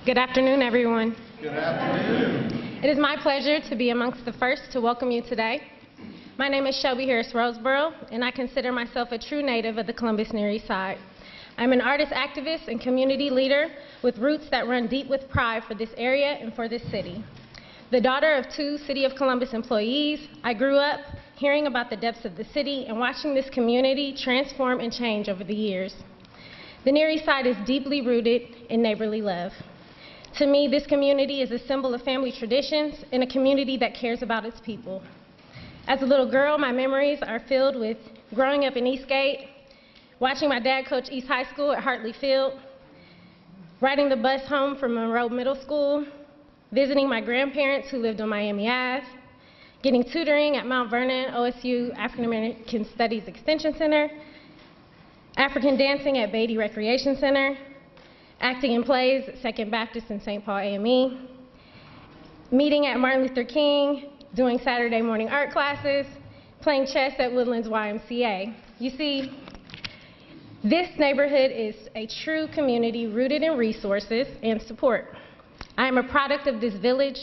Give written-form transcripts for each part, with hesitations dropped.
Good afternoon, everyone. Good afternoon. It is my pleasure to be amongst the first to welcome you today. My name is Shelby Harris Roseboro, and I consider myself a true native of the Columbus Near East Side. I'm an artist, activist, and community leader with roots that run deep with pride for this area and for this city. The daughter of 2 City of Columbus employees, I grew up hearing about the depths of the city and watching this community transform and change over the years. The Near East Side is deeply rooted in neighborly love. To me, this community is a symbol of family traditions and a community that cares about its people. As a little girl, my memories are filled with growing up in Eastgate, watching my dad coach East High School at Hartley Field, riding the bus home from Monroe Middle School, visiting my grandparents who lived on Miami Ave, getting tutoring at Mount Vernon OSU African American Studies Extension Center, African dancing at Beatty Recreation Center, acting in plays at Second Baptist and St. Paul AME, meeting at Martin Luther King, doing Saturday morning art classes, playing chess at Woodlands YMCA. You see, this neighborhood is a true community rooted in resources and support. I am a product of this village,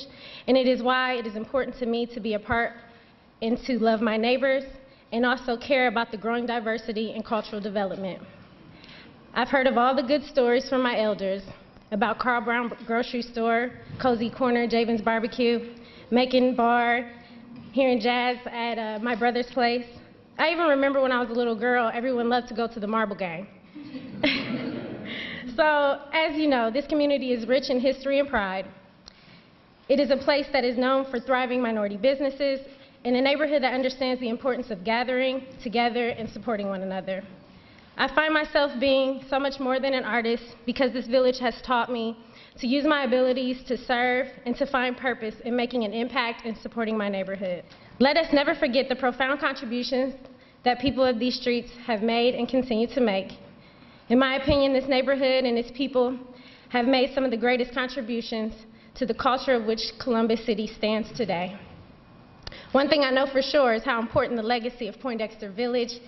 and it is why it is important to me to be a part and to love my neighbors and also care about the growing diversity and cultural development. I've heard of all the good stories from my elders about Carl Brown Grocery Store, Cozy Corner, Javen's Barbecue, Macon Bar, hearing jazz at my brother's place. I even remember when I was a little girl, everyone loved to go to the marble game. So, as you know, this community is rich in history and pride. It is a place that is known for thriving minority businesses and a neighborhood that understands the importance of gathering together and supporting one another. I find myself being so much more than an artist because this village has taught me to use my abilities to serve and to find purpose in making an impact and supporting my neighborhood. Let us never forget the profound contributions that people of these streets have made and continue to make. In my opinion, this neighborhood and its people have made some of the greatest contributions to the culture of which Columbus City stands today. One thing I know for sure is how important the legacy of Poindexter Village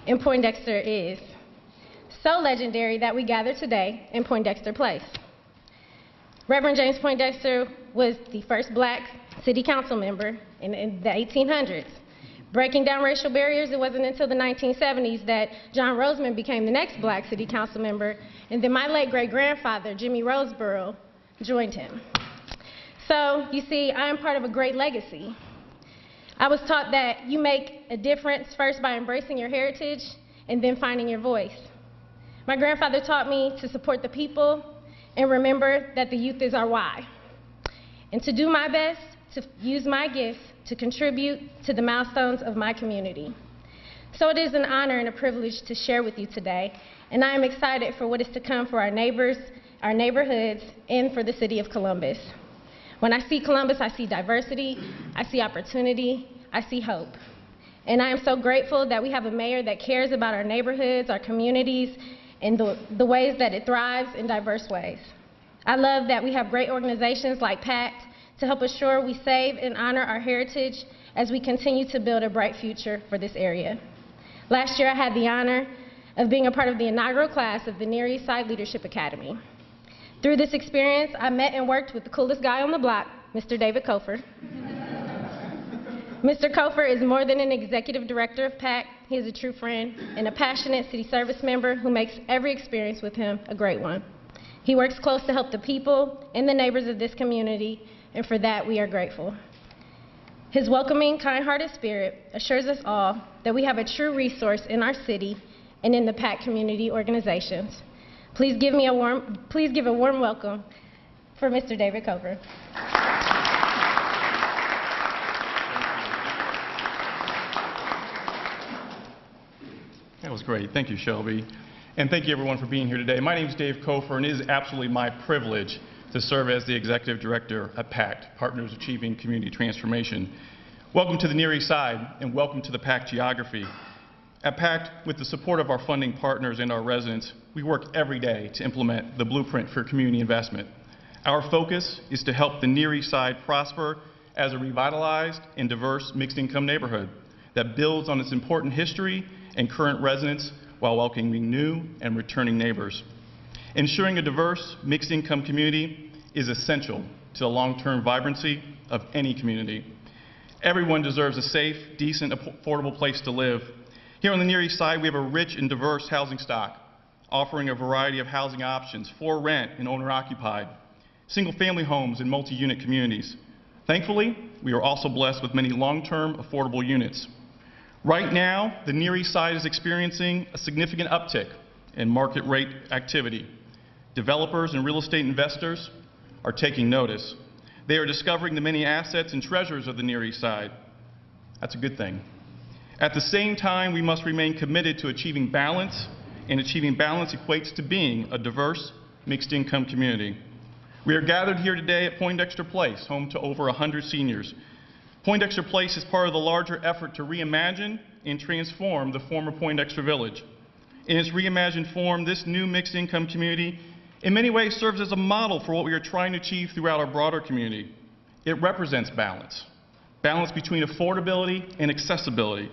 and Poindexter is. So legendary that we gather today in Poindexter Place. Reverend James Poindexter was the first Black city council member in the 1800s. Breaking down racial barriers, it wasn't until the 1970s that John Roseman became the next Black city council member, and then my late great-grandfather, Jimmy Roseboro, joined him. So, you see, I am part of a great legacy. I was taught that you make a difference first by embracing your heritage and then finding your voice. My grandfather taught me to support the people and remember that the youth is our why, and to do my best to use my gifts to contribute to the milestones of my community. So it is an honor and a privilege to share with you today, and I am excited for what is to come for our neighbors, our neighborhoods, and for the city of Columbus. When I see Columbus, I see diversity, I see opportunity, I see hope. And I am so grateful that we have a mayor that cares about our neighborhoods, our communities, and the ways that it thrives in diverse ways. I love that we have great organizations like PACT to help assure we save and honor our heritage as we continue to build a bright future for this area. Last year, I had the honor of being a part of the inaugural class of the Near East Side Leadership Academy. Through this experience, I met and worked with the coolest guy on the block, Mr. David Kofer. Mr. Kofer is more than an executive director of PAC. He is a true friend and a passionate city service member who makes every experience with him a great one. He works close to help the people and the neighbors of this community, and for that we are grateful. His welcoming, kind-hearted spirit assures us all that we have a true resource in our city and in the PAC community organizations. Please give a warm welcome for Mr. David Kofer. That was great. Thank you, Shelby. And thank you, everyone, for being here today. My name is Dave Kofer, and it is absolutely my privilege to serve as the Executive Director at PACT, Partners Achieving Community Transformation. Welcome to the Near East Side, and welcome to the PACT geography. At PACT, with the support of our funding partners and our residents, we work every day to implement the blueprint for community investment. Our focus is to help the Near East Side prosper as a revitalized and diverse mixed-income neighborhood that builds on its important history and current residents while welcoming new and returning neighbors. Ensuring a diverse, mixed-income community is essential to the long-term vibrancy of any community. Everyone deserves a safe, decent, affordable place to live. Here on the Near East Side, we have a rich and diverse housing stock, offering a variety of housing options for rent and owner-occupied, single-family homes and multi-unit communities. Thankfully, we are also blessed with many long-term affordable units. Right now, the Near East Side is experiencing a significant uptick in market rate activity. Developers and real estate investors are taking notice. They are discovering the many assets and treasures of the Near East Side. That's a good thing. At the same time, we must remain committed to achieving balance, and achieving balance equates to being a diverse, mixed-income community. We are gathered here today at Poindexter Place, home to over 100 seniors. Poindexter Place is part of the larger effort to reimagine and transform the former Poindexter Village. In its reimagined form, this new mixed-income community in many ways serves as a model for what we are trying to achieve throughout our broader community. It represents balance, balance between affordability and accessibility.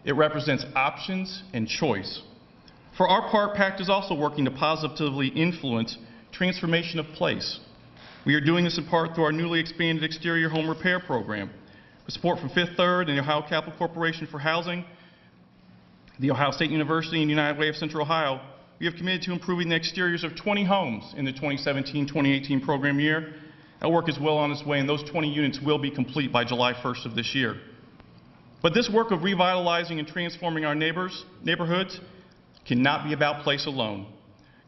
It represents options and choice. For our part, PACT is also working to positively influence transformation of place. We are doing this in part through our newly expanded exterior home repair program. With support from Fifth Third and the Ohio Capital Corporation for Housing, the Ohio State University, and United Way of Central Ohio, we have committed to improving the exteriors of 20 homes in the 2017-2018 program year. That work is well on its way, and those 20 units will be complete by July 1st of this year. But this work of revitalizing and transforming our neighborhoods cannot be about place alone.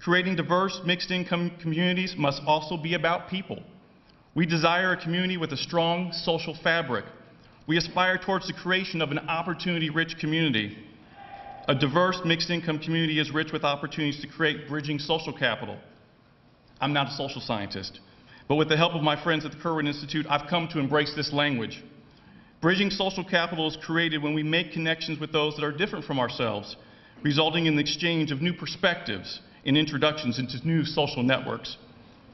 Creating diverse, mixed-income communities must also be about people. We desire a community with a strong social fabric. We aspire towards the creation of an opportunity-rich community. A diverse, mixed-income community is rich with opportunities to create bridging social capital. I'm not a social scientist, but with the help of my friends at the Kirwan Institute, I've come to embrace this language. Bridging social capital is created when we make connections with those that are different from ourselves, resulting in the exchange of new perspectives and introductions into new social networks.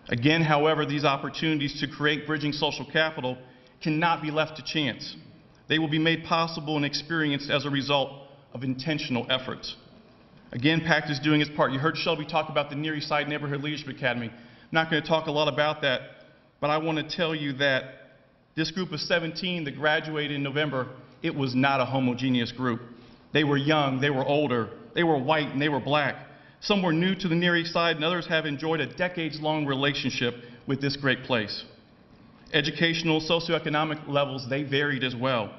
Again, however, these opportunities to create bridging social capital cannot be left to chance. They will be made possible and experienced as a result of intentional efforts. Again, PACT is doing its part. You heard Shelby talk about the Near East Side Neighborhood Leadership Academy. I'm not going to talk a lot about that, but I want to tell you that this group of 17 that graduated in November, it was not a homogeneous group. They were young, they were older, they were white, and they were black. Some were new to the Near East Side, and others have enjoyed a decades-long relationship with this great place. Educational, socioeconomic levels, they varied as well.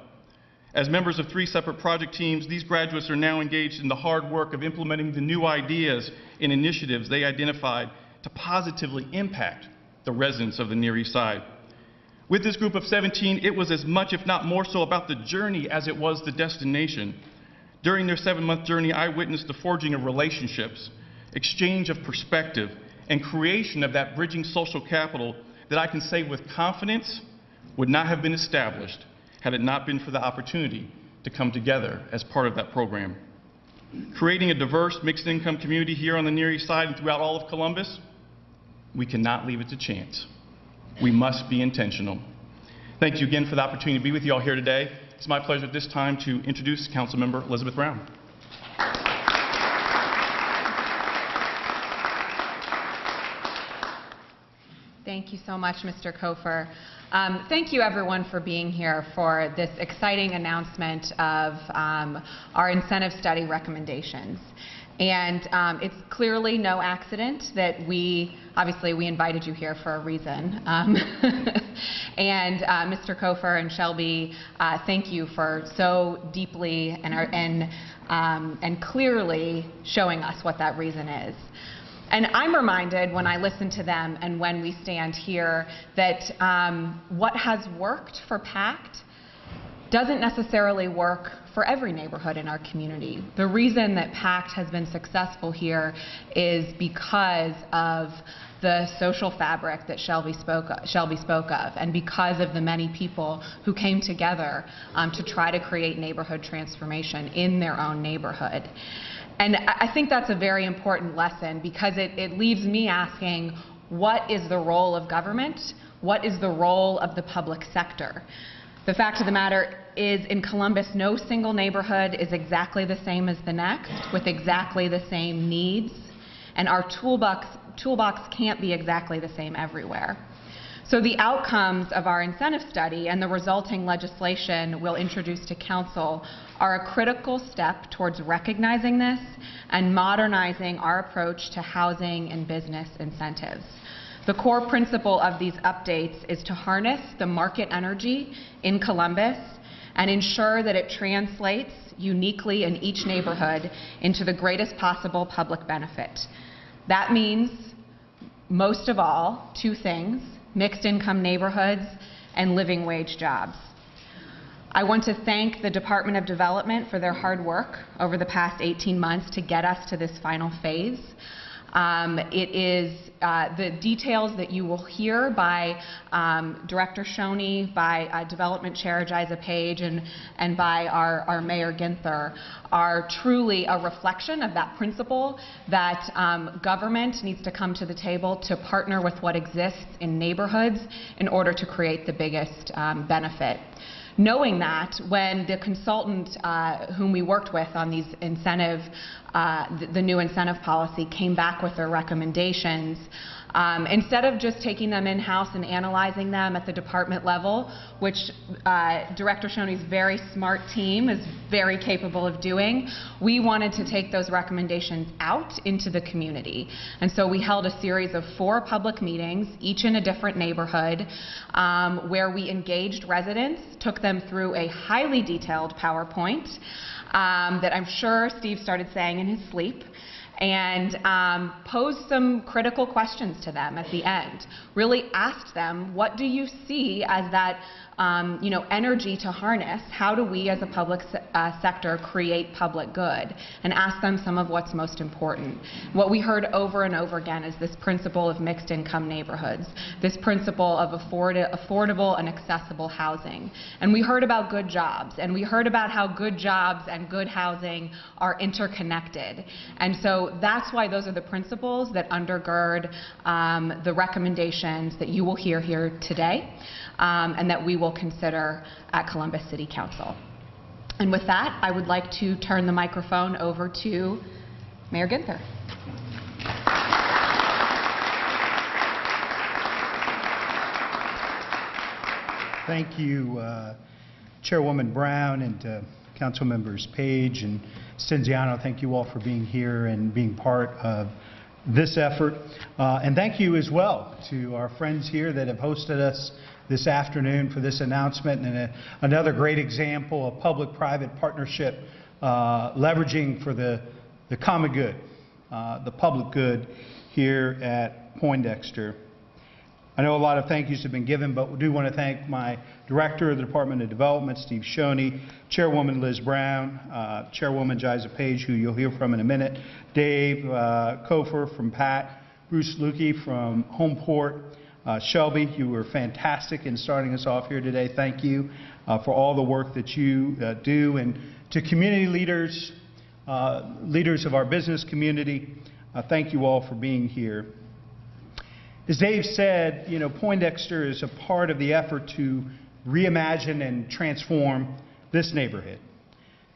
As members of 3 separate project teams, these graduates are now engaged in the hard work of implementing the new ideas and initiatives they identified to positively impact the residents of the Near East Side. With this group of 17, it was as much, if not more so, about the journey as it was the destination. During their 7-month journey, I witnessed the forging of relationships, exchange of perspective, and creation of that bridging social capital that I can say with confidence would not have been established had it not been for the opportunity to come together as part of that program. Creating a diverse, mixed-income community here on the Near East Side and throughout all of Columbus, we cannot leave it to chance. We must be intentional. Thank you again for the opportunity to be with you all here today. It's my pleasure at this time to introduce Councilmember Elizabeth Brown. Thank you so much, Mr. Kofer. Thank you, everyone, for being here for this exciting announcement of our incentive study recommendations. And it's clearly no accident that obviously we invited you here for a reason. And Mr. Kofer and Shelby, thank you for so deeply and clearly showing us what that reason is. And I'm reminded when I listen to them and when we stand here that what has worked for PACT doesn't necessarily work for every neighborhood in our community. The reason that PACT has been successful here is because of the social fabric that Shelby spoke of, and because of the many people who came together to try to create neighborhood transformation in their own neighborhood. And I think that's a very important lesson, because it leaves me asking, what is the role of government? What is the role of the public sector? The fact of the matter is, in Columbus, no single neighborhood is exactly the same as the next, with exactly the same needs. And our toolbox can't be exactly the same everywhere. So the outcomes of our incentive study and the resulting legislation we'll introduce to Council are a critical step towards recognizing this and modernizing our approach to housing and business incentives. The core principle of these updates is to harness the market energy in Columbus and ensure that it translates uniquely in each neighborhood into the greatest possible public benefit. That means, most of all, two things: mixed income neighborhoods and living wage jobs. I want to thank the Department of Development for their hard work over the past 18 months to get us to this final phase. It is the details that you will hear by Director Shoney, by Development Chair Jiza Page, and by our Mayor Ginther are truly a reflection of that principle that government needs to come to the table to partner with what exists in neighborhoods in order to create the biggest benefit. Knowing that, when the consultant whom we worked with on these the new incentive policy came back with their recommendations, instead of just taking them in-house and analyzing them at the department level, which Director Shoney's very smart team is very capable of doing, we wanted to take those recommendations out into the community. And so we held a series of 4 public meetings, each in a different neighborhood, where we engaged residents, took them through a highly detailed PowerPoint that I'm sure Steve started saying in his sleep, and posed some critical questions to them at the end. Really asked them, what do you see as that energy to harness? How do we as a public sector create public good? And ask them some of what's most important. What we heard over and over again is this principle of mixed income neighborhoods, this principle of affordable and accessible housing. And we heard about good jobs, and we heard about how good jobs and good housing are interconnected. And so that's why those are the principles that undergird the recommendations that you will hear here today, and that we will consider at Columbus City Council. And with that, I would like to turn the microphone over to Mayor Ginther. Thank you, Chairwoman Brown and Council Members Page and Cinziano. Thank you all for being here and being part of this effort. And thank you as well to our friends here that have hosted us this afternoon for this announcement, and another great example of public-private partnership leveraging for the common good, the public good here at Poindexter. I know a lot of thank yous have been given, but we do want to thank my Director of the Department of Development, Steve Shoney, Chairwoman Liz Brown, Chairwoman Jiza Page, who you'll hear from in a minute, Dave Kofer from PAT, Bruce Lukey from Homeport, Shelby, you were fantastic in starting us off here today. Thank you for all the work that you do. And to community leaders, leaders of our business community, thank you all for being here. As Dave said, Poindexter is a part of the effort to reimagine and transform this neighborhood.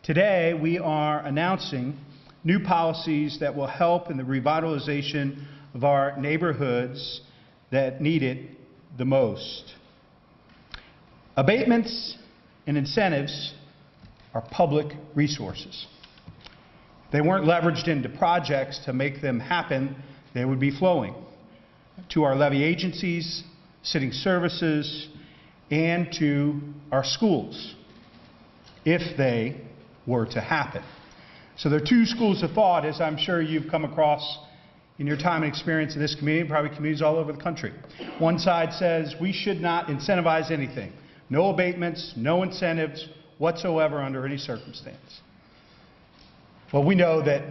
Today, we are announcing new policies that will help in the revitalization of our neighborhoods that need it the most. Abatements and incentives are public resources. If they weren't leveraged into projects to make them happen, they would be flowing to our levy agencies, city services, and to our schools, if they were to happen. So there are 2 schools of thought, as I'm sure you've come across in your time and experience in this community, probably communities all over the country. One side says we should not incentivize anything. No abatements, no incentives whatsoever under any circumstance. Well, we know that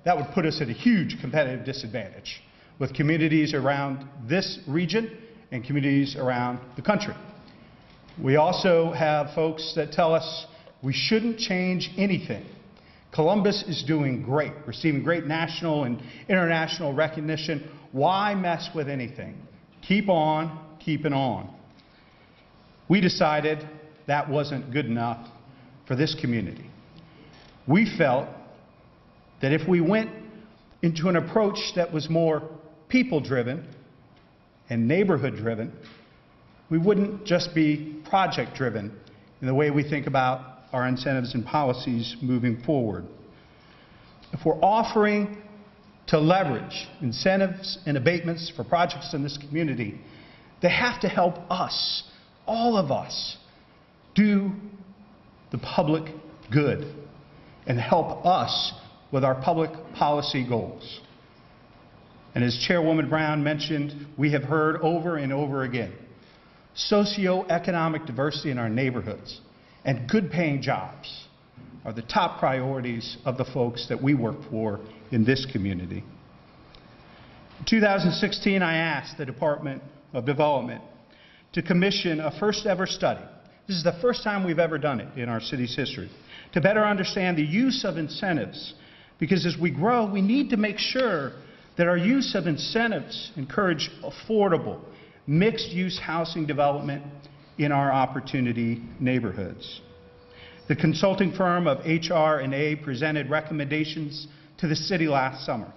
that would put us at a huge competitive disadvantage with communities around this region and communities around the country. We also have folks that tell us we shouldn't change anything. Columbus is doing great, receiving great national and international recognition. Why mess with anything? Keep on keeping on. We decided that wasn't good enough for this community. We felt that if we went into an approach that was more people-driven and neighborhood-driven, we wouldn't just be project-driven in the way we think about our incentives and policies moving forward. If we're offering to leverage incentives and abatements for projects in this community, they have to help us, all of us, do the public good and help us with our public policy goals. And as Chairwoman Brown mentioned, we have heard over and over again, socioeconomic diversity in our neighborhoods and good-paying jobs are the top priorities of the folks that we work for in this community. In 2016, I asked the Department of Development to commission a first-ever study. This is the first time we've ever done it in our city's history, to better understand the use of incentives, because as we grow, we need to make sure that our use of incentives encourage affordable, mixed-use housing development in our opportunity neighborhoods. The consulting firm of HR&A presented recommendations to the city last summer.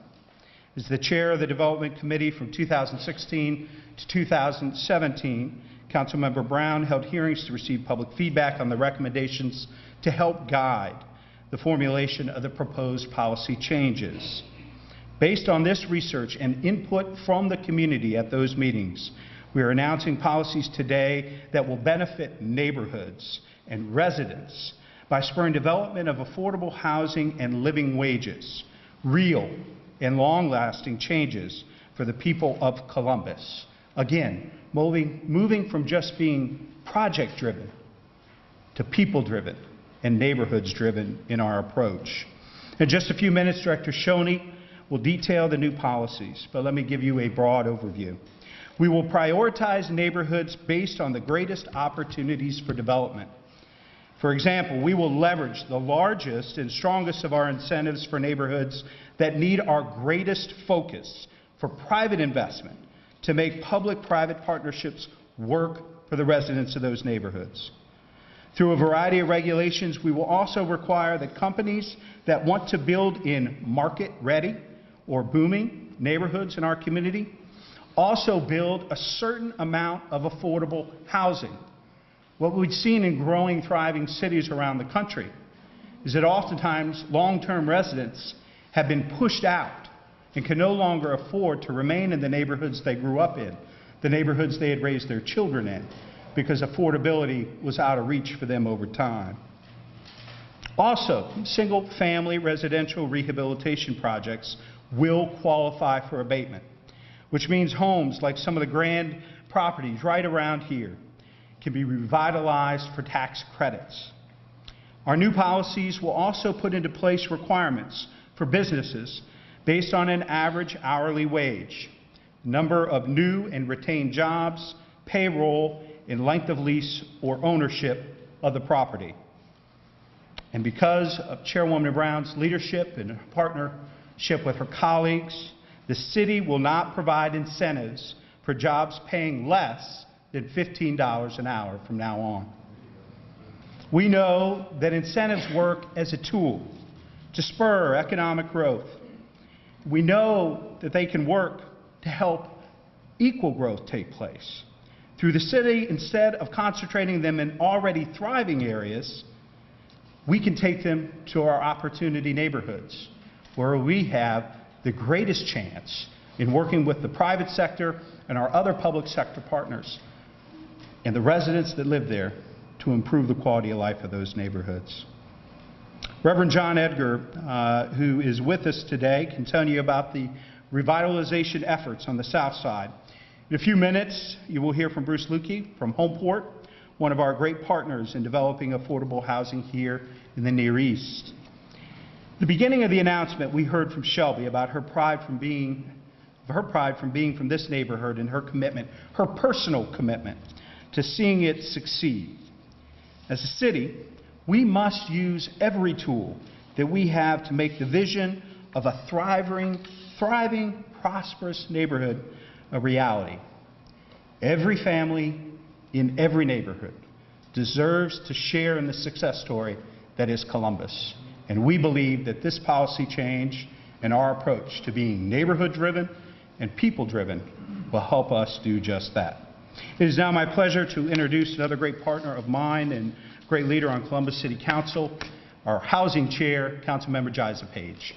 As the chair of the Development Committee from 2016 to 2017, Councilmember Brown held hearings to receive public feedback on the recommendations to help guide the formulation of the proposed policy changes. Based on this research and input from the community at those meetings, we are announcing policies today that will benefit neighborhoods and residents by spurring development of affordable housing and living wages, real and long-lasting changes for the people of Columbus. Again, moving from just being project-driven to people-driven and neighborhoods-driven in our approach. In just a few minutes, Director Shoney will detail the new policies, but let me give you a broad overview. We will prioritize neighborhoods based on the greatest opportunities for development. For example, we will leverage the largest and strongest of our incentives for neighborhoods that need our greatest focus for private investment to make public-private partnerships work for the residents of those neighborhoods. Through a variety of regulations, we will also require that companies that want to build in market-ready or booming neighborhoods in our community also build a certain amount of affordable housing. What we've seen in growing, thriving cities around the country is that oftentimes long-term residents have been pushed out and can no longer afford to remain in the neighborhoods they grew up in, the neighborhoods they had raised their children in, because affordability was out of reach for them over time. Also, single-family residential rehabilitation projects will qualify for abatement, which means homes like some of the grand properties right around here can be revitalized for tax credits. Our new policies will also put into place requirements for businesses based on an average hourly wage, number of new and retained jobs, payroll, and length of lease or ownership of the property. And because of Chairwoman Brown's leadership and partnership with her colleagues, the city will not provide incentives for jobs paying less than $15 an hour from now on. We know that incentives work as a tool to spur economic growth. We know that they can work to help equal growth take place. Through the city, instead of concentrating them in already thriving areas, we can take them to our opportunity neighborhoods, where we have the greatest chance in working with the private sector and our other public sector partners and the residents that live there to improve the quality of life of those neighborhoods. Reverend John Edgar, who is with us today, can tell you about the revitalization efforts on the South Side. In a few minutes, you will hear from Bruce Lukey from Homeport, one of our great partners in developing affordable housing here in the Near East. At the beginning of the announcement, we heard from Shelby about her pride from being from this neighborhood and her commitment, her personal commitment to seeing it succeed. As a city, we must use every tool that we have to make the vision of a thriving, prosperous neighborhood a reality. Every family in every neighborhood deserves to share in the success story that is Columbus. And we believe that this policy change and our approach to being neighborhood-driven and people-driven will help us do just that. It is now my pleasure to introduce another great partner of mine and great leader on Columbus City Council, our Housing Chair, Councilmember Elizabeth Page.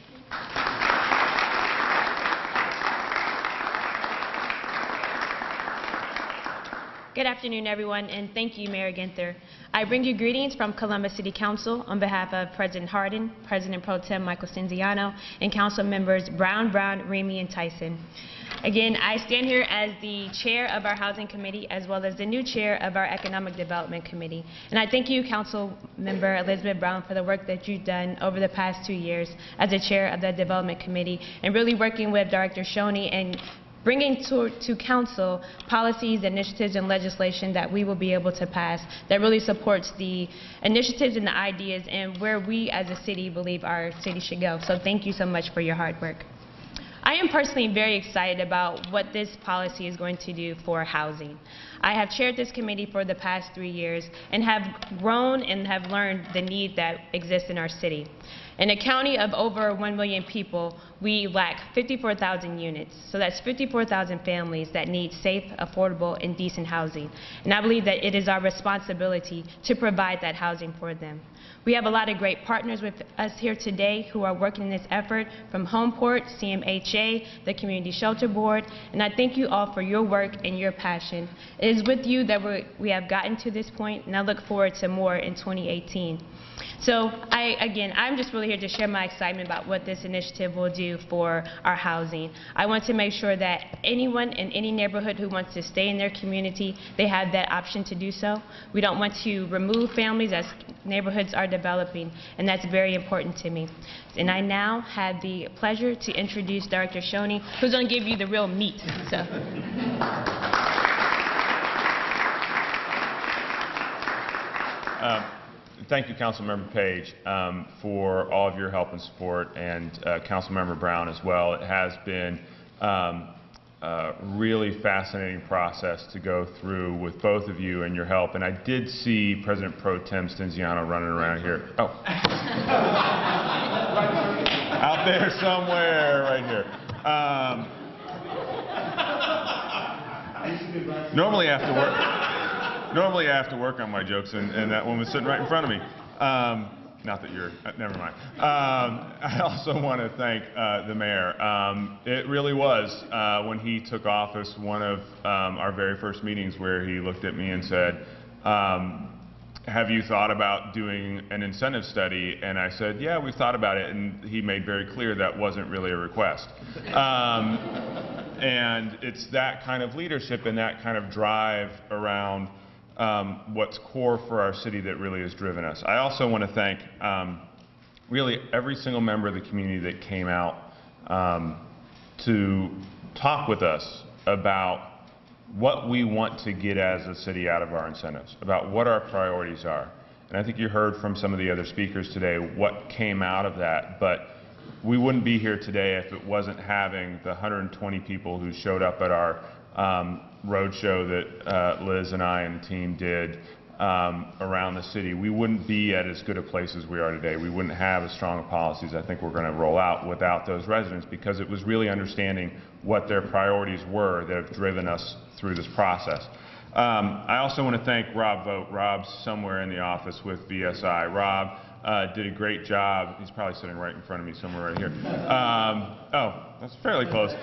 Good afternoon, everyone, and thank you, Mayor Ginther. I bring you greetings from Columbus City Council on behalf of President Hardin, President Pro Tem Michael Stenziano, and Council members Brown, Ramey, and Tyson. Again, I stand here as the chair of our Housing Committee as well as the new chair of our Economic Development Committee. And I thank you, Councilmember Elizabeth Brown, for the work that you've done over the past 2 years as the chair of the Development Committee and really working with Director Shoney and bringing to Council policies, initiatives, and legislation that we will be able to pass that really supports the initiatives and the ideas and where we as a city believe our city should go. So thank you so much for your hard work. I am personally very excited about what this policy is going to do for housing. I have chaired this committee for the past 3 years and have grown and have learned the need that exists in our city. In a county of over 1 million people, we lack 54,000 units. So that's 54,000 families that need safe, affordable, and decent housing. And I believe that it is our responsibility to provide that housing for them. We have a lot of great partners with us here today who are working in this effort, from Homeport, CMHA, the Community Shelter Board, and I thank you all for your work and your passion. It is with you that we have gotten to this point, and I look forward to more in 2018. So I'm just really here to share my excitement about what this initiative will do for our housing. I want to make sure that anyone in any neighborhood who wants to stay in their community, they have that option to do so. We don't want to remove families as neighborhoods are developing, and that's very important to me. And I now have the pleasure to introduce Director Shoney, who's going to give you the real meat. So. Thank you, Councilmember Page, for all of your help and support, and Councilmember Brown as well. It has been a really fascinating process to go through with both of you and your help. And I did see President Pro Tem Stenziano running around here. Oh. Out there somewhere, right here. Normally I have to work on my jokes, and that one was sitting right in front of me. Not that you're, never mind. I also want to thank the mayor. It really was, when he took office, one of our very first meetings where he looked at me and said, have you thought about doing an incentive study? And I said, yeah, we've thought about it. And he made very clear that wasn't really a request. And it's that kind of leadership and that kind of drive around what's core for our city that really has driven us. I also want to thank really every single member of the community that came out to talk with us about what we want to get as a city out of our incentives, about what our priorities are. And I think you heard from some of the other speakers today what came out of that, but we wouldn't be here today if it wasn't having the 120 people who showed up at our roadshow that Liz and I and the team did around the city. We wouldn't be at as good a place as we are today. We wouldn't have as strong policies I think we're going to roll out without those residents, because it was really understanding what their priorities were that have driven us through this process. I also want to thank Rob Vogt. Rob's somewhere in the office with BSI. Rob did a great job. He's probably sitting right in front of me somewhere right here. Oh, that's fairly close.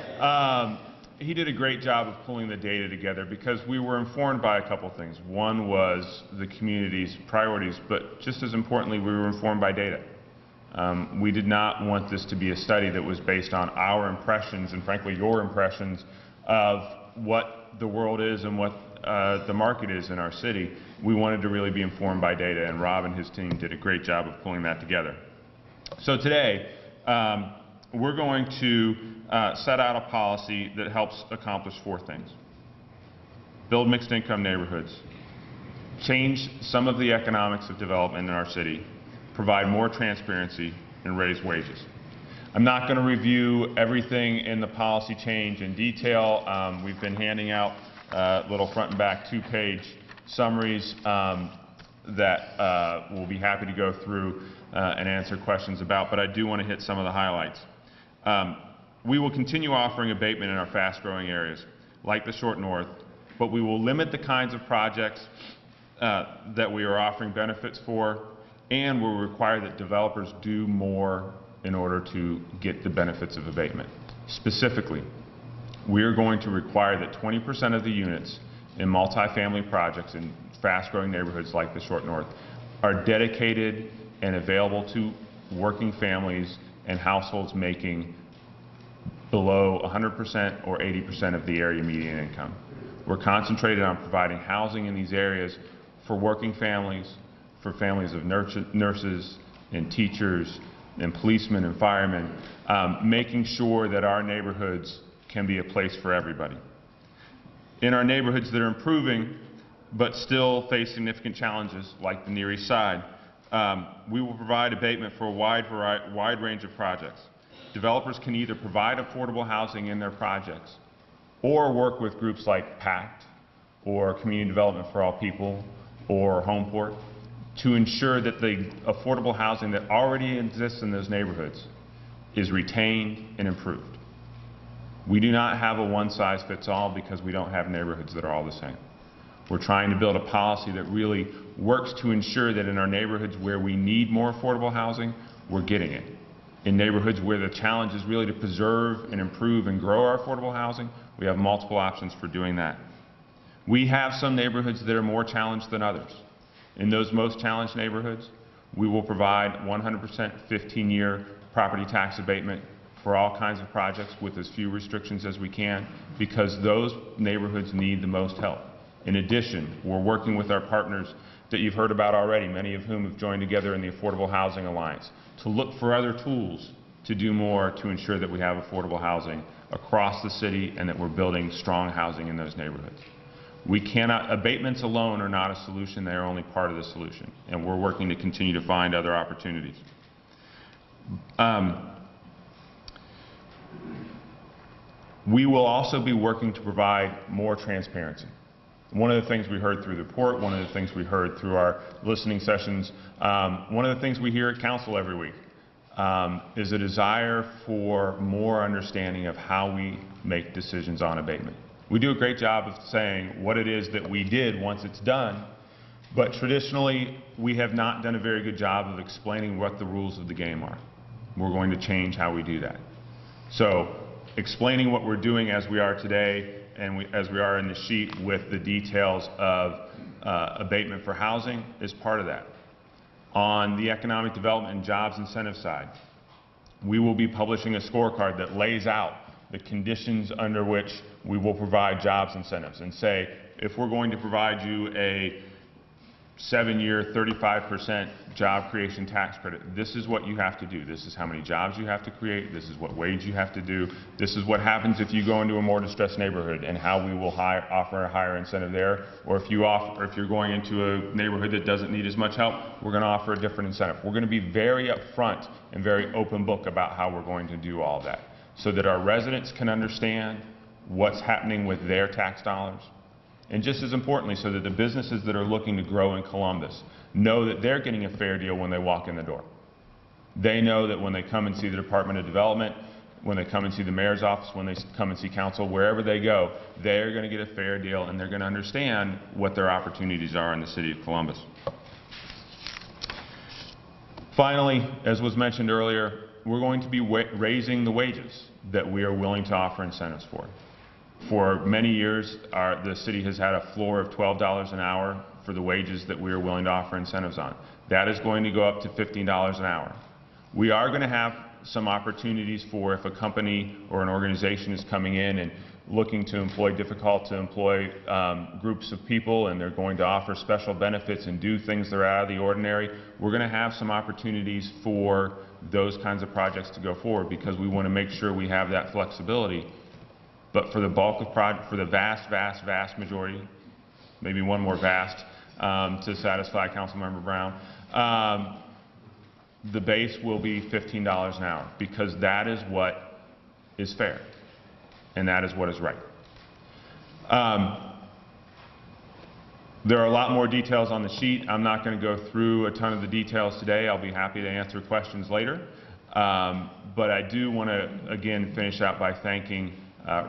He did a great job of pulling the data together, because we were informed by a couple things. One was the community's priorities, but just as importantly, we were informed by data. We did not want this to be a study that was based on our impressions and frankly your impressions of what the world is and what the market is in our city. We wanted to really be informed by data, and Rob and his team did a great job of pulling that together. So today, we're going to set out a policy that helps accomplish 4 things. Build mixed income neighborhoods, change some of the economics of development in our city, provide more transparency, and raise wages. I'm not going to review everything in the policy change in detail. We've been handing out little front and back 2-page summaries that we'll be happy to go through and answer questions about, but I do want to hit some of the highlights. we will continue offering abatement in our fast-growing areas, like the Short North, but we will limit the kinds of projects that we are offering benefits for, and will require that developers do more in order to get the benefits of abatement. Specifically, we are going to require that 20% of the units in multifamily projects in fast-growing neighborhoods like the Short North are dedicated and available to working families and households making below 100% or 80% of the area median income. We're concentrated on providing housing in these areas for working families, for families of nurses and teachers and policemen and firemen, making sure that our neighborhoods can be a place for everybody. In our neighborhoods that are improving but still face significant challenges, like the Near East Side, we will provide abatement for a wide range of projects. Developers can either provide affordable housing in their projects or work with groups like PACT or Community Development for All People or Homeport to ensure that the affordable housing that already exists in those neighborhoods is retained and improved. We do not have a one-size-fits-all because we don't have neighborhoods that are all the same. We're trying to build a policy that really works to ensure that in our neighborhoods where we need more affordable housing, we're getting it. In neighborhoods where the challenge is really to preserve and improve and grow our affordable housing, we have multiple options for doing that. We have some neighborhoods that are more challenged than others. In those most challenged neighborhoods, we will provide 100% 15-year property tax abatement for all kinds of projects with as few restrictions as we can, because those neighborhoods need the most help. In addition, we're working with our partners that you've heard about already, many of whom have joined together in the Affordable Housing Alliance, to look for other tools to do more to ensure that we have affordable housing across the city and that we're building strong housing in those neighborhoods. We cannot, abatements alone are not a solution, they are only part of the solution, and we're working to continue to find other opportunities. We will also be working to provide more transparency. One of the things we heard through the report, one of the things we heard through our listening sessions, one of the things we hear at council every week is a desire for more understanding of how we make decisions on abatement. We do a great job of saying what it is that we did once it's done, but traditionally we have not done a very good job of explaining what the rules of the game are. We're going to change how we do that. So explaining what we're doing as we are today and as we are in the sheet with the details of abatement for housing is part of that. On the economic development and jobs incentive side, we will be publishing a scorecard that lays out the conditions under which we will provide jobs incentives and say, if we're going to provide you a 7-year, 35% job creation tax credit, this is what you have to do. This is how many jobs you have to create. This is what wage you have to do. This is what happens if you go into a more distressed neighborhood and how we will offer a higher incentive there. Or if you're going into a neighborhood that doesn't need as much help, we're going to offer a different incentive. We're going to be very upfront and very open book about how we're going to do all that so that our residents can understand what's happening with their tax dollars. And just as importantly, so that the businesses that are looking to grow in Columbus know that they're getting a fair deal when they walk in the door. They know that when they come and see the Department of Development, when they come and see the mayor's office, when they come and see council, wherever they go, they're going to get a fair deal and they're going to understand what their opportunities are in the city of Columbus. Finally, as was mentioned earlier, we're going to be raising the wages that we are willing to offer incentives for. For many years, the city has had a floor of $12 an hour for the wages that we are willing to offer incentives on. That is going to go up to $15 an hour. We are going to have some opportunities for if a company or an organization is coming in and looking to employ difficult to employ groups of people, and they're going to offer special benefits and do things that are out of the ordinary, we're going to have some opportunities for those kinds of projects to go forward because we want to make sure we have that flexibility. But for the bulk of for the vast majority, maybe one more vast to satisfy Councilmember Brown, the base will be $15 an hour because that is what is fair and that is what is right. There are a lot more details on the sheet. I'm not going to go through a ton of the details today. I'll be happy to answer questions later. But I do want to, again, finish out by thanking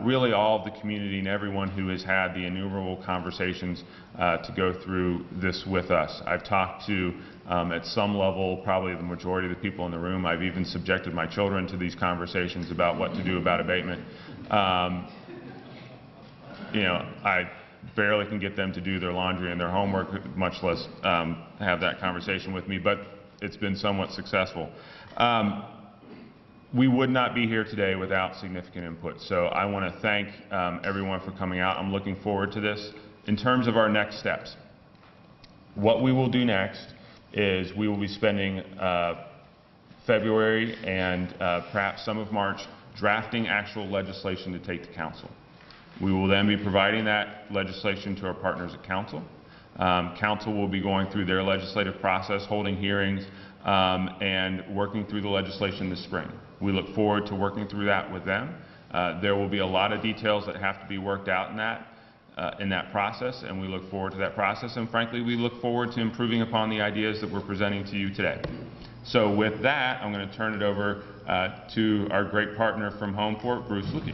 really all of the community and everyone who has had the innumerable conversations to go through this with us. I've talked to, at some level, probably the majority of the people in the room. I've even subjected my children to these conversations about what to do about abatement. You know, I barely can get them to do their laundry and their homework, much less have that conversation with me, but it's been somewhat successful. We would not be here today without significant input, so I want to thank everyone for coming out. I'm looking forward to this. In terms of our next steps, what we will do next is we will be spending February and perhaps some of March drafting actual legislation to take to council. We will then be providing that legislation to our partners at council. Council will be going through their legislative process, holding hearings, and working through the legislation this spring. We look forward to working through that with them. There will be a lot of details that have to be worked out in that process, and we look forward to that process. And frankly, we look forward to improving upon the ideas that we're presenting to you today. So with that, I'm going to turn it over to our great partner from Homeport, Bruce Luque.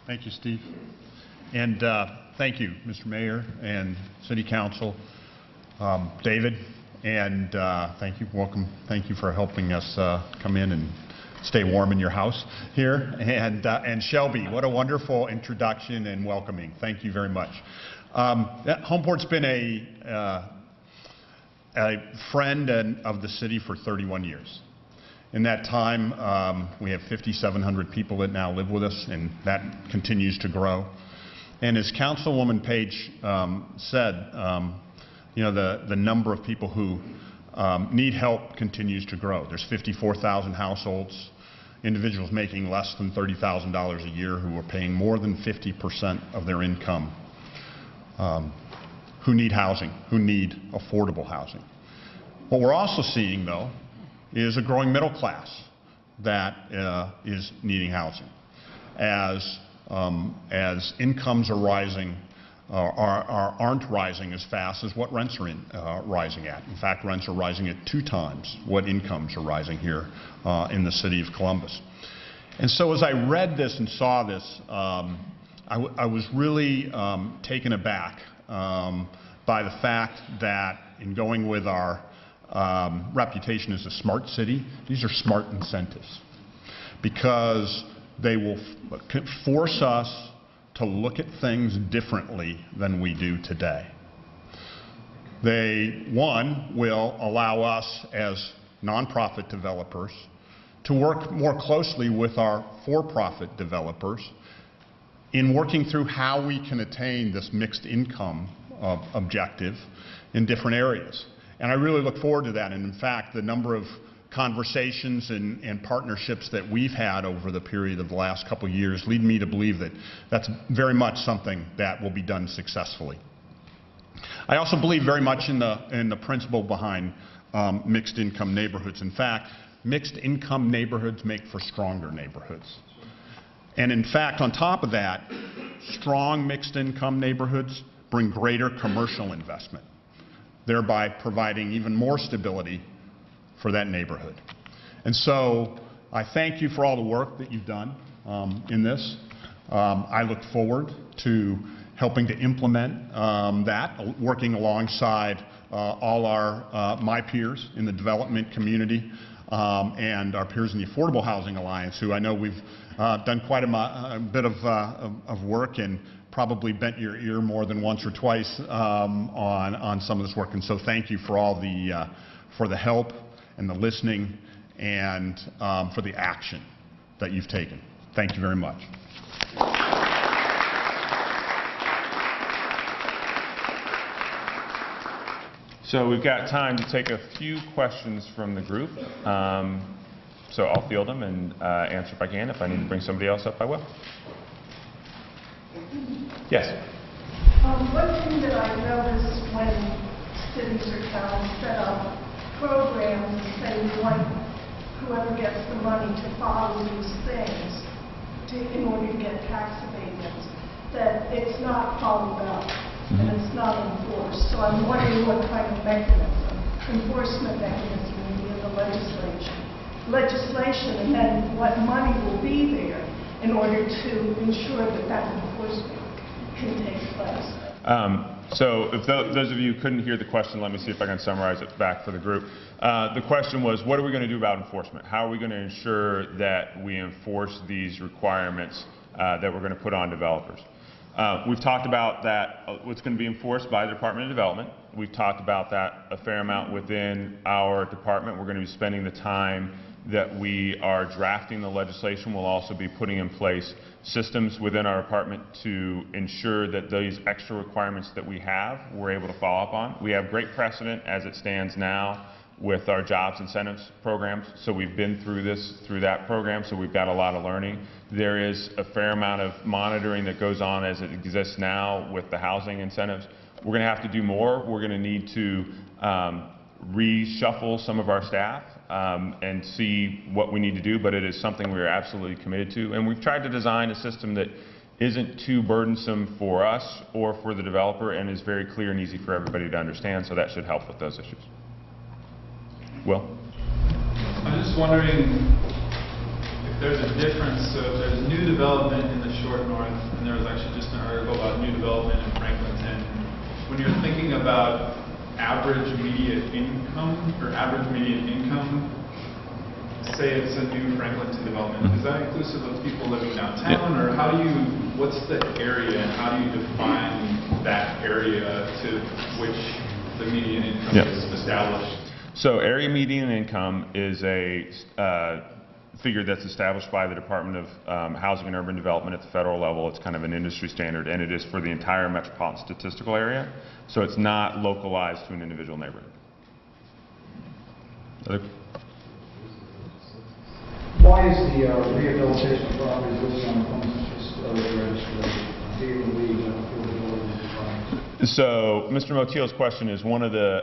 Thank you, Steve. And thank you, Mr. Mayor and City Council, David, and thank you, welcome. Thank you for helping us come in and stay warm in your house here. And Shelby, what a wonderful introduction and welcoming. Thank you very much. Homeport's been a friend of the city for 31 years. In that time, we have 5,700 people that now live with us, and that continues to grow. And as Councilwoman Page said, you know, the number of people who need help continues to grow. There's 54,000 households, individuals making less than $30,000 a year who are paying more than 50% of their income, who need housing, who need affordable housing. What we're also seeing, though, is a growing middle class that is needing housing. As incomes are rising, aren't rising as fast as what rents are rising at. In fact, rents are rising at 2 times what incomes are rising here in the city of Columbus. And so as I read this and saw this, I was really taken aback by the fact that in going with our reputation as a smart city, these are smart incentives, because they will force us to look at things differently than we do today. They, one, will allow us as nonprofit developers to work more closely with our for-profit developers in working through how we can attain this mixed income objective in different areas. And I really look forward to that. And in fact, the number of conversations and partnerships that we've had over the period of the last couple of years lead me to believe that that's very much something that will be done successfully. I also believe very much in the principle behind mixed income neighborhoods. In fact, mixed income neighborhoods make for stronger neighborhoods. And in fact, on top of that, strong mixed income neighborhoods bring greater commercial investment, thereby providing even more stability for that neighborhood. And so I thank you for all the work that you've done in this. I look forward to helping to implement that, working alongside all my peers in the development community and our peers in the Affordable Housing Alliance, who I know we've done quite a bit of work and probably bent your ear more than once or twice on some of this work. And so thank you for all for the help and the listening and for the action that you've taken. Thank you very much. So we've got time to take a few questions from the group. So I'll field them and answer if I can. If I need to bring somebody else up, I will. Yes? One thing that I noticed when cities or towns set up programs and say we want whoever gets the money to follow these things in order to get tax abatements, that it's not followed up. and it's not enforced. So I'm wondering what kind of mechanism, enforcement mechanism will be in the legislation, and then what money will be there in order to ensure that that enforcement can take place. So if those of you who couldn't hear the question, let me see if I can summarize it back for the group. The question was, what are we going to do about enforcement? How are we going to ensure that we enforce these requirements that we're going to put on developers? We've talked about that, what's going to be enforced by the Department of Development. We've talked about that a fair amount within our department. We're going to be spending the time that we are drafting the legislation. We'll also be putting in place systems within our department to ensure that those extra requirements that we have, we're able to follow up on. We have great precedent as it stands now with our jobs incentives programs. So we've been through that program, so we've got a lot of learning. There is a fair amount of monitoring that goes on as it exists now with the housing incentives. We're going to have to do more. We're going to need to reshuffle some of our staff and see what we need to do, but it is something we are absolutely committed to. And we've tried to design a system that isn't too burdensome for us or for the developer and is very clear and easy for everybody to understand, so that should help with those issues. Will? I'm just wondering if there's a difference. So if there's new development in the short north, and there was actually just an article about new development in Franklinton, when you're thinking about average median income, say it's a new Franklinton development, is that inclusive of people living downtown, or how do you, what's the area, and how do you define that area to which the median income is established? So area median income is a figure that's established by the Department of Housing and Urban Development at the federal level. It's kind of an industry standard, and it is for the entire metropolitan statistical area. So it's not localized to an individual neighborhood. Why is the rehabilitation of properties listed on the registry? So Mr. Motil's question is one of the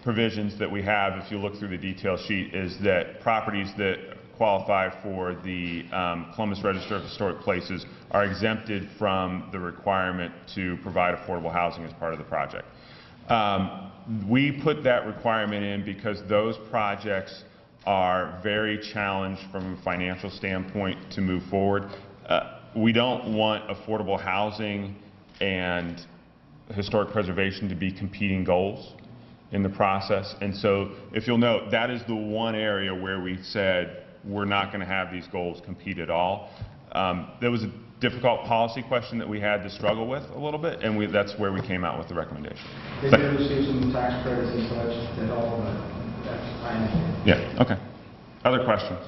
provisions that we have, if you look through the detail sheet, is that properties that qualify for the Columbus Register of Historic Places are exempted from the requirement to provide affordable housing as part of the project. We put that requirement in because those projects are very challenged from a financial standpoint to move forward. We don't want affordable housing and historic preservation to be competing goals in the process. And so if you'll note, that is the one area where we said we're not going to have these goals compete at all. There was a difficult policy question that we had to struggle with a little bit, and that's where we came out with the recommendation. They did receive some tax credits and such that all, but that's I understand. Yeah, okay. Other questions?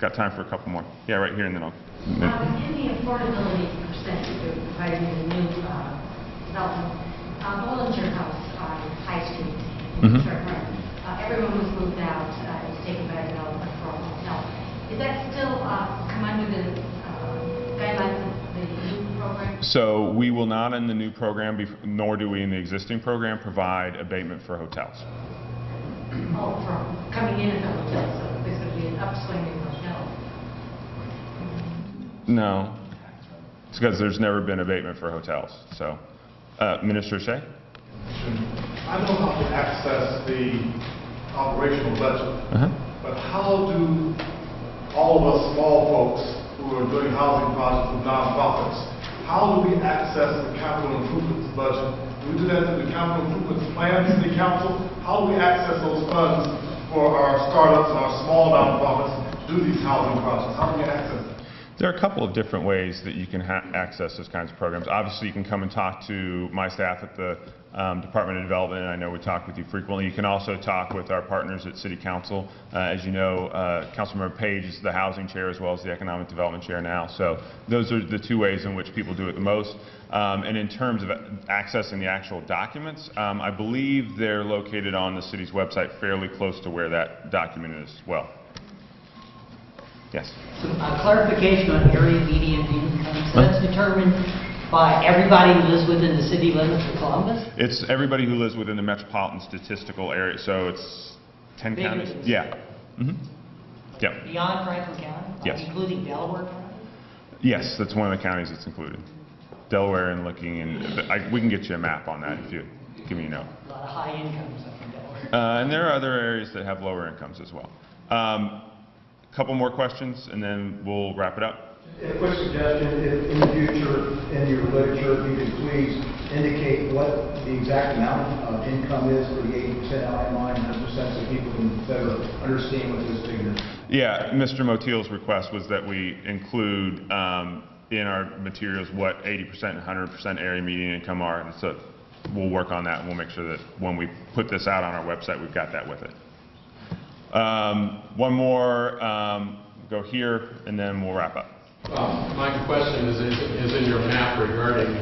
Got time for a couple more. Yeah, right here, and then I'll... In the affordability percentage you're providing in the new development, Bollinger House on High Street in Sherbrooke, everyone was moved out, is taken by a developer for a hotel. Is that still come under the guidelines of the new program? So we will not in the new program, nor do we in the existing program, provide abatement for hotels. Oh, from coming in as a hotel, so there's going to be an upswing in hotels. No, it's because there's never been abatement for hotels. So, Minister Shea? I know how to access the operational budget, but how do all of us small folks who are doing housing projects with nonprofits, how do we access the capital improvements budget? Do we do that through the capital improvements plan to the council? How do we access those funds for our startups and our small nonprofits to do these housing projects? How do we access them? There are a couple of different ways that you can access those kinds of programs. Obviously, you can come and talk to my staff at the Department of Development, and I know we talk with you frequently. You can also talk with our partners at City Council. As you know, Councilmember Page is the Housing Chair as well as the Economic Development Chair now. So those are the two ways in which people do it the most. And in terms of accessing the actual documents, I believe they're located on the city's website fairly close to where that document is as well. Yes. So clarification on area median income. So that's determined by everybody who lives within the city limits of Columbus? It's everybody who lives within the metropolitan statistical area. So it's 10 counties? Yeah. Yep. Beyond Franklin County? Yes. Including Delaware County? Yes, that's one of the counties that's included. Delaware looking, and we can get you a map on that if you give me a note. A lot of high incomes up in Delaware. And there are other areas that have lower incomes as well. A couple more questions, and then we'll wrap it up. A quick suggestion, if in the future, in your literature, if you could please indicate what the exact amount of income is for the 80% outline, just so people can better understand what this figure is. Yeah, Mr. Motil's request was that we include in our materials what 80% and 100% area median income are, and so we'll work on that, and we'll make sure that when we put this out on our website, we've got that with it. One more, go here, and then we'll wrap up. My question is in your map regarding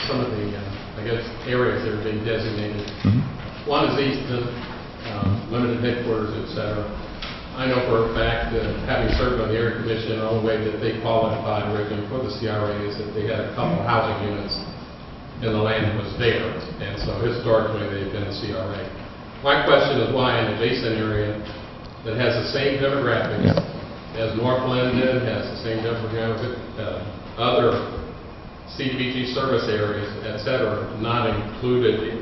some of the, I guess, areas that are being designated. Mm-hmm. One is Easton, limited headquarters, etc. I know for a fact that having served on the Area Commission, the only way that they qualified originally for the CRA is that they had a couple of housing units and the land was there, and so historically they've been a CRA. My question is why an adjacent area that has the same demographics as North Linden, has the same demographic, other CDBG service areas, etc., not included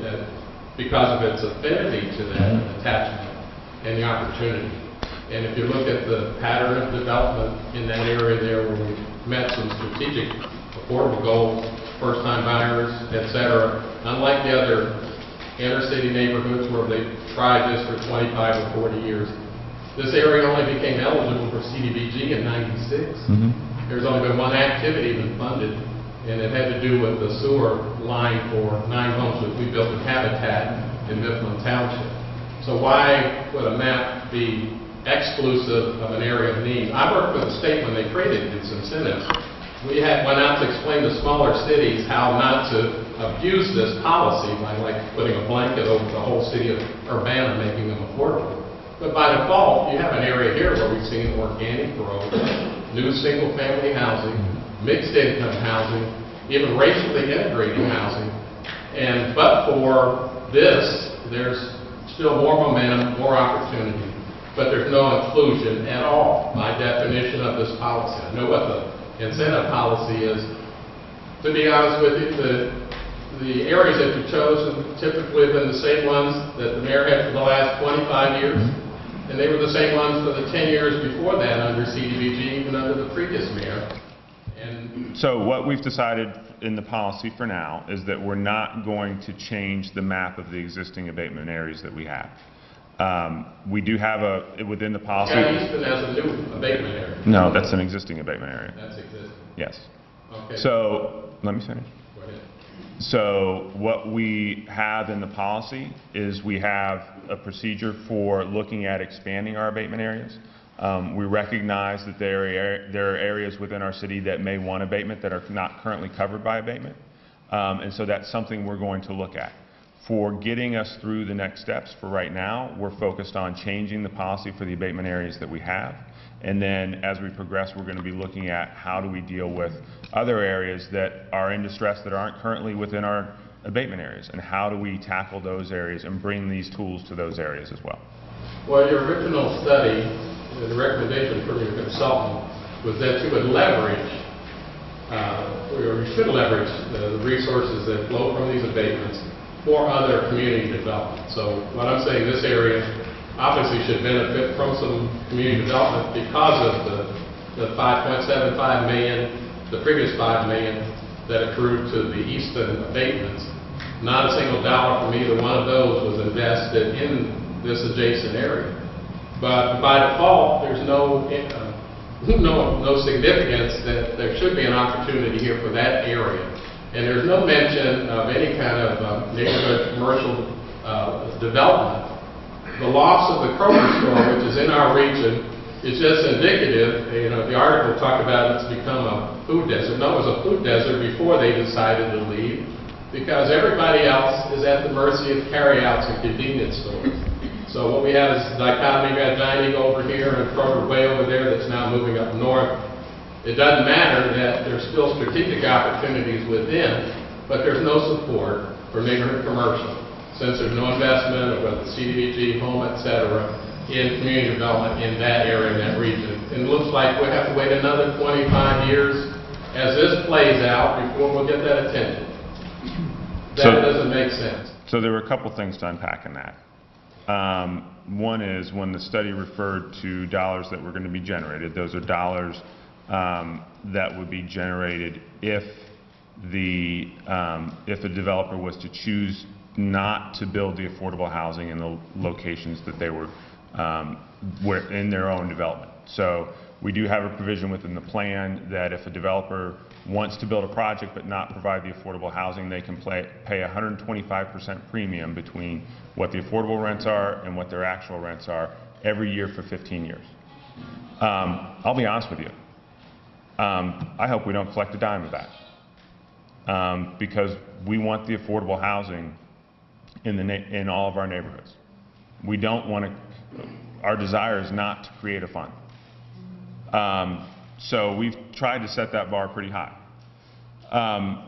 because of its affinity to that attachment and the opportunity. And if you look at the pattern of development in that area there where we met some strategic affordable goals, first-time buyers, etc., unlike the other inner-city neighborhoods where they've tried this for 25 or 40 years, this area only became eligible for CDBG in '96. Mm-hmm. There's only been one activity been funded, and it had to do with the sewer line for 9 homes that we built with Habitat in Mifflin Township. So why would a map be exclusive of an area of need? I worked with the state when they created these incentives. We went out to explain to smaller cities how not to abuse this policy by putting a blanket over the whole city of Urbana, making them affordable. But by default, you have an area here where we've seen organic growth, new single-family housing, mixed-income housing, even racially integrated housing. And but for this, there's still more momentum, more opportunity. But there's no inclusion at all by definition of this policy. I know what the incentive policy is. To be honest with you, the areas that you've chosen typically have been the same ones that the mayor had for the last 25 years. And they were the same ones for the 10 years before that under CDBG, even under the previous mayor. And so what we've decided in the policy for now is that we're not going to change the map of the existing abatement areas that we have. We do have within the policy. Easton has a new abatement area. No, that's an existing abatement area. That's existing. Yes. Okay. So let me finish. Go ahead. So what we have in the policy is we have a procedure for looking at expanding our abatement areas. We recognize that there are areas within our city that may want abatement that are not currently covered by abatement. And so that's something we're going to look at. For getting us through the next steps, for right now, we're focused on changing the policy for the abatement areas that we have. And then as we progress, we're going to be looking at how do we deal with other areas that are in distress that aren't currently within our abatement areas, and how do we tackle those areas and bring these tools to those areas as well. Well, your original study, the recommendation from your consultant, was that you would leverage, or you should leverage the resources that flow from these abatements for other community development. So what I'm saying, this area obviously should benefit from some community development because of the $5.75 million, the previous $5 million that accrued to the Easton abatements. Not a single dollar from either one of those was invested in this adjacent area. But by default, there's no significance that there should be an opportunity here for that area. And there's no mention of any kind of neighborhood commercial development. The loss of the Kroger store, which is in our region, is just indicative. You know, the article talked about it's become a food desert. No, it was a food desert before they decided to leave, because everybody else is at the mercy of carryouts and convenience stores. So what we have is a dichotomy. We got Giant Eagle over here and Kroger way over there that's now moving up north. It doesn't matter that there's still strategic opportunities within, but there's no support for neighborhood commercial, since there's no investment of whether CDBG, home, etc., in community development in that area, in that region. And it looks like we'll have to wait another 25 years as this plays out before we'll get that attention. That doesn't make sense. So there were a couple things to unpack in that. One is when the study referred to dollars that were going to be generated, those are dollars that would be generated if a developer was to choose not to build the affordable housing in the locations that they were in their own development. So we do have a provision within the plan that if a developer wants to build a project but not provide the affordable housing, they can pay 125% premium between what the affordable rents are and what their actual rents are every year for 15 years. I'll be honest with you. I hope we don't collect a dime of that because we want the affordable housing in all of our neighborhoods. We don't want to, our desire is not to create a fund. So we've tried to set that bar pretty high.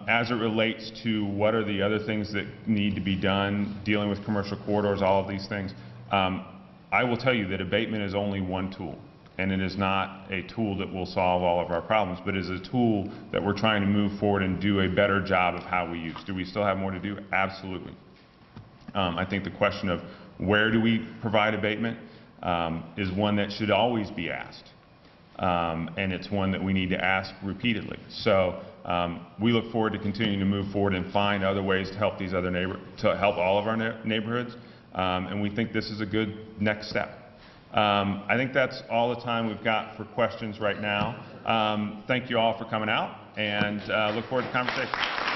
As it relates to what are the other things that need to be done, dealing with commercial corridors, all of these things, I will tell you that abatement is only one tool. And it is not a tool that will solve all of our problems, but is a tool that we're trying to move forward and do a better job of how we use. Do we still have more to do? Absolutely. I think the question of where do we provide abatement is one that should always be asked. And it's one that we need to ask repeatedly. So we look forward to continuing to move forward and find other ways to help these other to help all of our neighborhoods. And we think this is a good next step. I think that's all the time we've got for questions right now. Thank you all for coming out, and look forward to the conversation.